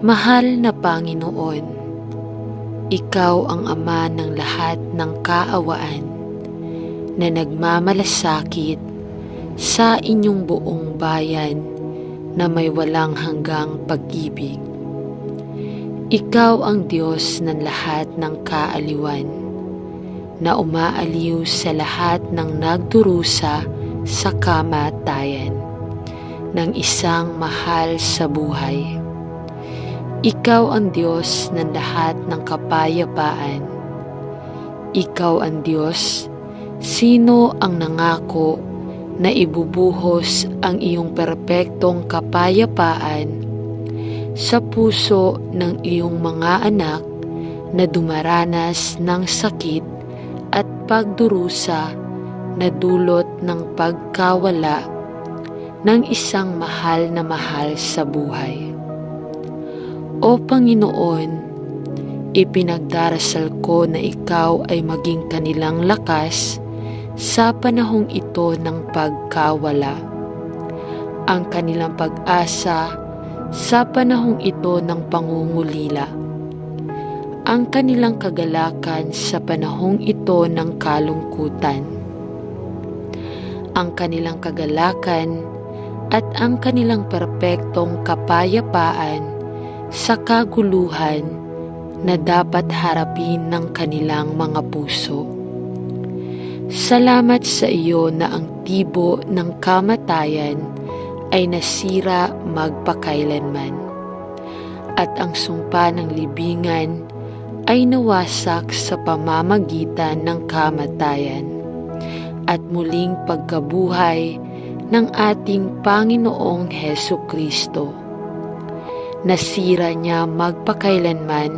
Mahal na Panginoon, Ikaw ang Ama ng lahat ng kaawaan na nagmamalasakit sa inyong buong bayan na may walang hanggang pag-ibig. Ikaw ang Diyos ng lahat ng kaaliwan na umaaliw sa lahat ng nagdurusa sa kamatayan ng isang mahal sa buhay. Ikaw ang Diyos ng lahat ng kapayapaan. Ikaw ang Diyos, sino ang nangako na ibubuhos ang iyong perpektong kapayapaan sa puso ng iyong mga anak na dumaranas ng sakit at pagdurusa na dulot ng pagkawala ng isang mahal sa buhay. O Panginoon, ipinagdarasal ko na Ikaw ay maging kanilang lakas sa panahong ito ng pagkawala, ang kanilang pag-asa sa panahong ito ng pangungulila, ang kanilang kagalakan sa panahong ito ng kalungkutan, ang kanilang kagalakan at ang kanilang perpektong kapayapaan sa kaguluhan na dapat harapin ng kanilang mga puso. Salamat sa iyo na ang tibo ng kamatayan ay nasira magpakailanman, at ang sumpa ng libingan ay nawasak sa pamamagitan ng kamatayan at muling pagkabuhay ng ating Panginoong Hesukristo. Nasira niya magpakailanman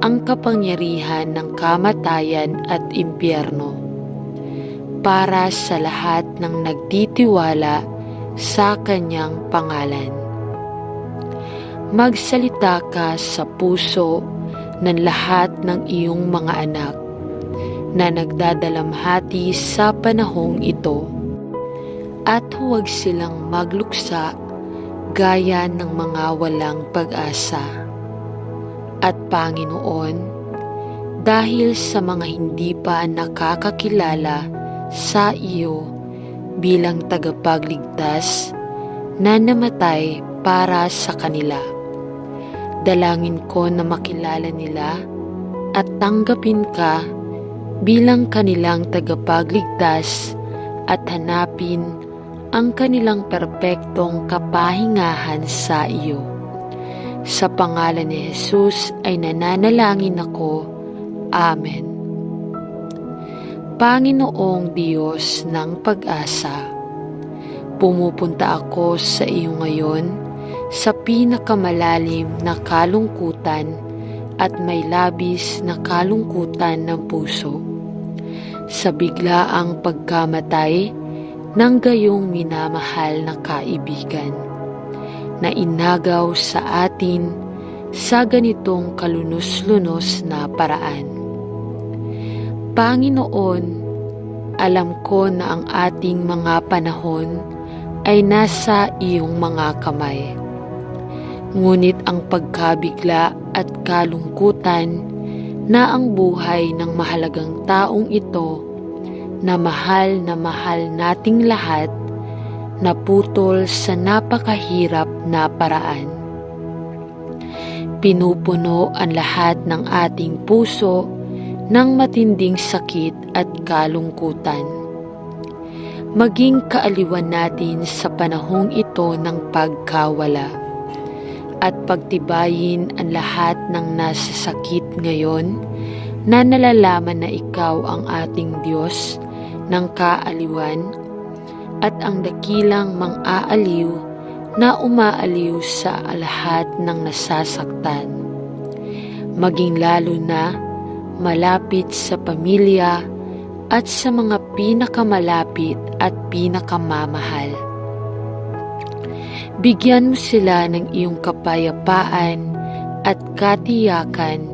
ang kapangyarihan ng kamatayan at impyerno para sa lahat ng nagtitiwala sa kanyang pangalan. Magsalita ka sa puso ng lahat ng iyong mga anak na nagdadalamhati sa panahong ito, at huwag silang magluksa gaya ng mga walang pag-asa. At Panginoon, dahil sa mga hindi pa nakakakilala sa iyo bilang tagapagligtas na namatay para sa kanila, dalangin ko na makilala nila at tanggapin ka bilang kanilang tagapagligtas at hanapin ang kanilang perpektong kapahingahan sa iyo. Sa pangalan ni Jesus ay nananalangin ako. Amen. Panginoong Diyos ng pag-asa, pumupunta ako sa iyo ngayon sa pinakamalalim na kalungkutan at may labis na kalungkutan ng puso, sa biglaang pagkamatay ng gayong minamahal na kaibigan na inagaw sa atin sa ganitong kalunos-lunos na paraan. Panginoon, alam ko na ang ating mga panahon ay nasa iyong mga kamay. Ngunit ang pagkabigla at kalungkutan na ang buhay ng mahalagang taong ito na mahal nating lahat, naputol sa napakahirap na paraan. Pinupuno ang lahat ng ating puso ng matinding sakit at kalungkutan. Maging kaaliwan natin sa panahong ito ng pagkawala, at pagtibayin ang lahat ng nasa sakit ngayon na nalalaman na ikaw ang ating Diyos ng kaaliwan at ang dakilang mang-aaliw na umaaliw sa lahat ng nasasaktan, maging lalo na malapit sa pamilya at sa mga pinakamalapit at pinakamamahal. Bigyan mo sila ng iyong kapayapaan at katiyakan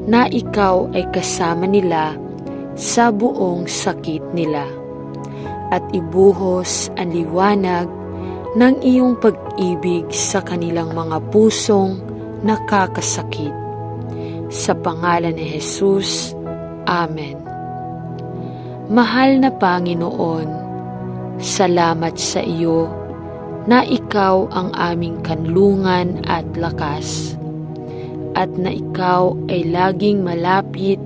na ikaw ay kasama nila sa buong sakit nila, at ibuhos ang liwanag ng iyong pag-ibig sa kanilang mga pusong nakakasakit. Sa pangalan ni Jesus, Amen. Mahal na Panginoon, salamat sa iyo na ikaw ang aming kanlungan at lakas, at na ikaw ay laging malapit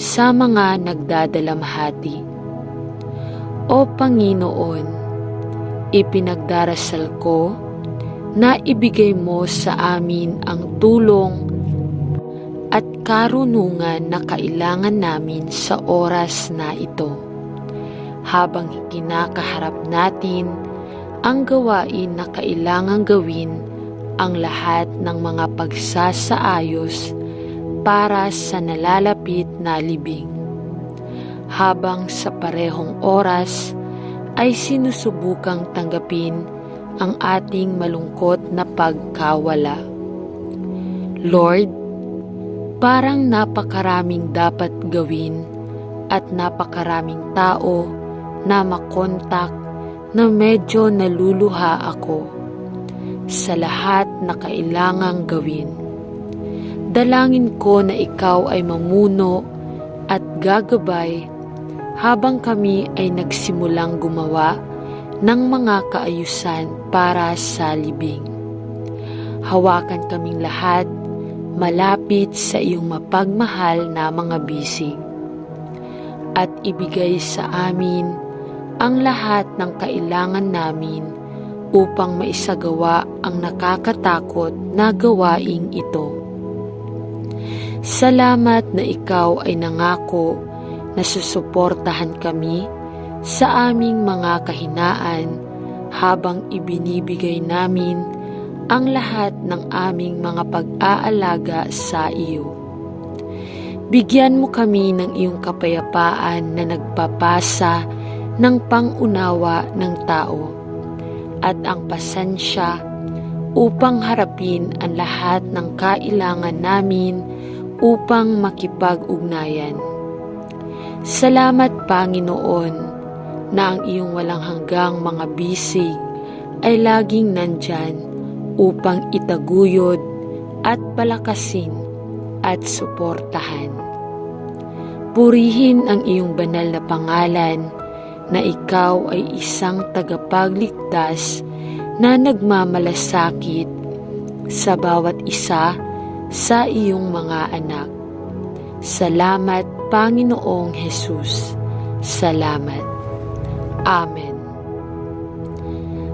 sa mga nagdadalamhati. O Panginoon, ipinagdarasal ko na ibigay mo sa amin ang tulong at karunungan na kailangan namin sa oras na ito, habang kinakaharap natin ang gawain na kailangang gawin, ang lahat ng mga pagsasaayos para sa nalalapit na libing. Habang sa parehong oras ay sinusubukang tanggapin ang ating malungkot na pagkawala. Lord, parang napakaraming dapat gawin at napakaraming tao na makontak na medyo naluluha ako sa lahat na kailangang gawin. Dalangin ko na ikaw ay mamuno at gagabay habang kami ay nagsimulang gumawa ng mga kaayusan para sa libing. Hawakan kaming lahat malapit sa iyong mapagmahal na mga bisig, at ibigay sa amin ang lahat ng kailangan namin upang maisagawa ang nakakatakot na gawaing ito. Salamat na ikaw ay nangako na susuportahan kami sa aming mga kahinaan habang ibinibigay namin ang lahat ng aming mga pag-aalaga sa iyo. Bigyan mo kami ng iyong kapayapaan na nagpapasa ng pangunawa ng tao at ang pasensya upang harapin ang lahat ng kailangan namin upang makipag-ugnayan. Salamat, Panginoon, na ang iyong walang hanggang mga bisig ay laging nandyan upang itaguyod at palakasin at suportahan. Purihin ang iyong banal na pangalan na ikaw ay isang tagapagligtas na nagmamalasakit sa bawat isa sa iyong mga anak. Salamat, Panginoong Jesus. Salamat. Amen.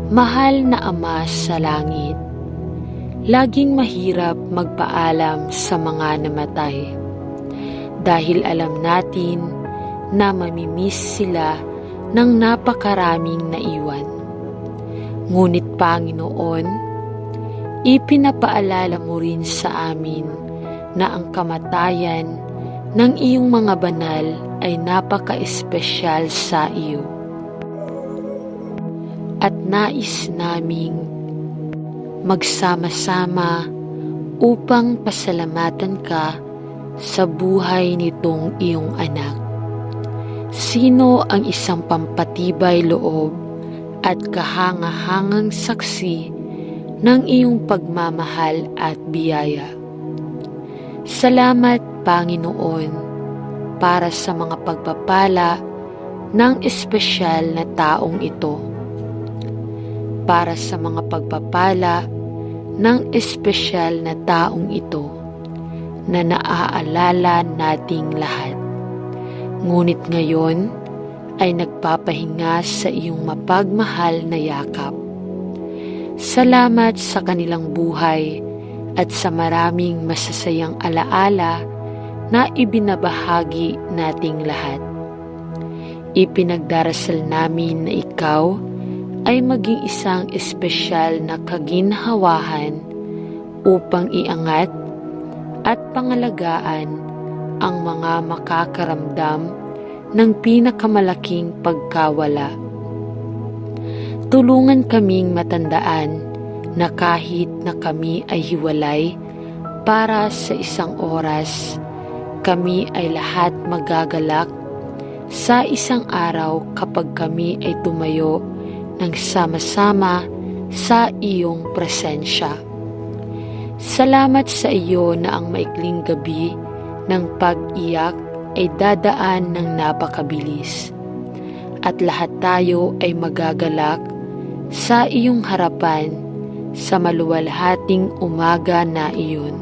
Mahal na Ama sa langit, laging mahirap magpaalam sa mga namatay dahil alam natin na mamimiss sila ng napakaraming naiwan. Ngunit Panginoon, ipinapaalala mo rin sa amin na ang kamatayan ng iyong mga banal ay napaka-espesyal sa iyo. At nais naming magsama-sama upang pasalamatan ka sa buhay nitong iyong anak. Sino ang isang pampatibay loob at kahanga-hangang saksi ng iyong pagmamahal at biyaya? Salamat, Panginoon, para sa mga pagpapala ng espesyal na taong ito. Para sa mga pagpapala ng espesyal na taong ito na naaalala nating lahat. Ngunit ngayon ay nagpapahinga sa iyong mapagmahal na yakap. Salamat sa kanilang buhay at sa maraming masasayang alaala na ibinabahagi nating lahat. Ipinagdarasal namin na ikaw ay maging isang espesyal na kaginhawahan upang iangat at pangalagaan ang mga makakaramdam ng pinakamalaking pagkawala. Tulungan kaming matandaan na kahit na kami ay hiwalay para sa isang oras, kami ay lahat magagalak sa isang araw kapag kami ay tumayo ng sama-sama sa iyong presensya. Salamat sa iyo na ang maikling gabi ng pag-iyak ay dadaan ng napakabilis. At lahat tayo ay magagalak sa iyong harapan sa maluwalhating umaga na iyon,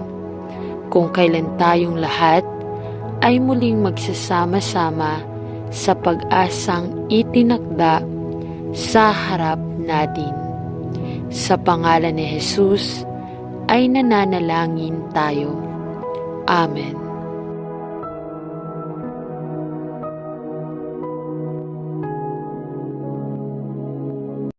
kung kailan tayong lahat ay muling magsasama-sama sa pag-asang itinakda sa harap natin. Sa pangalan ni Jesus ay nananalangin tayo. Amen.